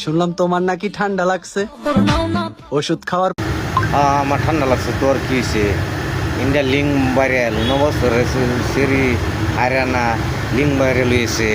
শুনলাম তোমার নাকি ঠান্ডা লাগছে, ওষুধ খাওয়ার। আমার ঠান্ডা লাগছে। তোর কি হয়েছে? ইন্ডিয়া লিঙ্ক বাইরে এলো 9 বছর সেরি হারিয়ানা লিঙ্ক বাইরে লইছে।